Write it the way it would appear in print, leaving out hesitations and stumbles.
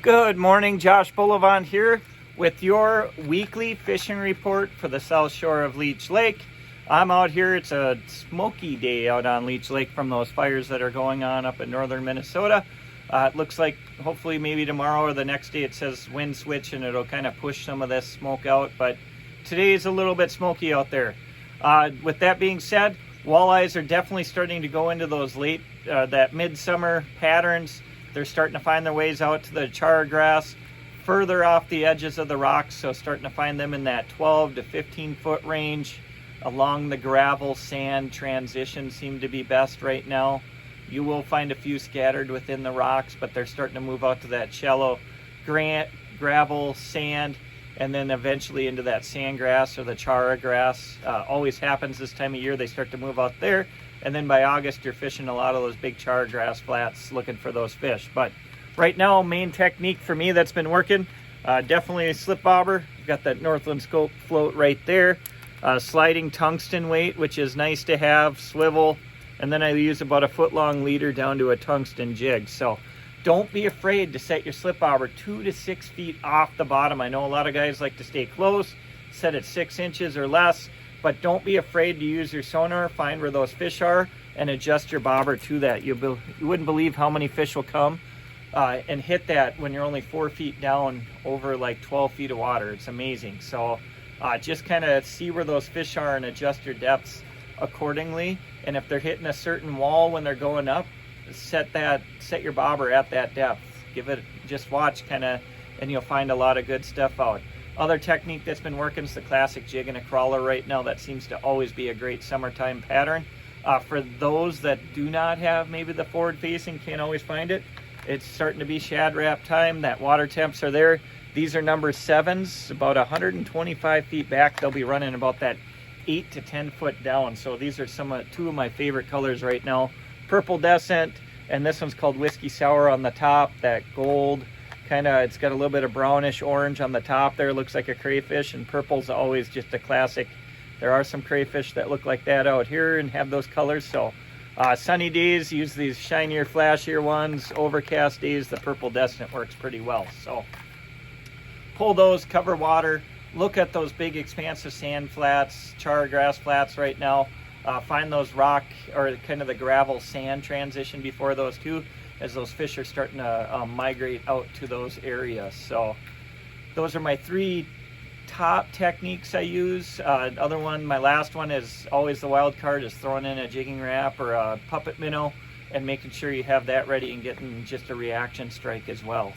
Good morning, Josh Bullivant here with your weekly fishing report for the south shore of Leech Lake. I'm out here, it's a smoky day out on Leech Lake from those fires that are going on up in northern Minnesota. It looks like hopefully maybe tomorrow or the next day it says wind switch and it'll kind of push some of this smoke out, but today is a little bit smoky out there. With that being said, walleyes are definitely starting to go into those late, that midsummer patterns. They're starting to find their ways out to the char grass further off the edges of the rocks, so starting to find them in that 12 to 15 foot range along the gravel sand transition seem to be best right now. You will find a few scattered within the rocks, but they're starting to move out to that shallow gravel sand and then eventually into that sand grass or the chara grass. Always happens this time of year. They start to move out there, and then by August you're fishing a lot of those big char grass flats looking for those fish. But right now, main technique for me that's been working, definitely a slip bobber. I've got that Northland scope float right there, sliding tungsten weight, which is nice to have, swivel, and then I use about a foot long leader down to a tungsten jig. So don't be afraid to set your slip bobber 2 to 6 feet off the bottom. I know a lot of guys like to stay close, set it 6 inches or less, but don't be afraid to use your sonar, find where those fish are, and adjust your bobber to that. You wouldn't believe how many fish will come and hit that when you're only 4 feet down over like 12 feet of water. It's amazing. So just kind of see where those fish are and adjust your depths accordingly. And if they're hitting a certain wall when they're going up, set your bobber at that depth. Just watch kind of, and you'll find a lot of good stuff out. Other technique that's been working is the classic jig and a crawler right now. That seems to always be a great summertime pattern. For those that do not have maybe the forward facing, can't always find it, it's starting to be shad wrap time. That water temps are there. These are number 7s, about 125 feet back. They'll be running about that 8 to 10 foot down. So these are two of my favorite colors right now. Purple Descent, and this one's called Whiskey Sour on the top. That gold it's got a little bit of brownish orange on the top there. Looks like a crayfish, and purple's always just a classic. There are some crayfish that look like that out here and have those colors. So sunny days, use these shinier, flashier ones. Overcast days, the Purple Descent works pretty well. So pull those, cover water, look at those big expansive sand flats, char grass flats right now. Find those rock or kind of the gravel sand transition before those too, as those fish are starting to migrate out to those areas. So those are my 3 top techniques I use. My last one is always the wild card, is throwing in a jigging wrap or a puppet minnow and making sure you have that ready and getting just a reaction strike as well.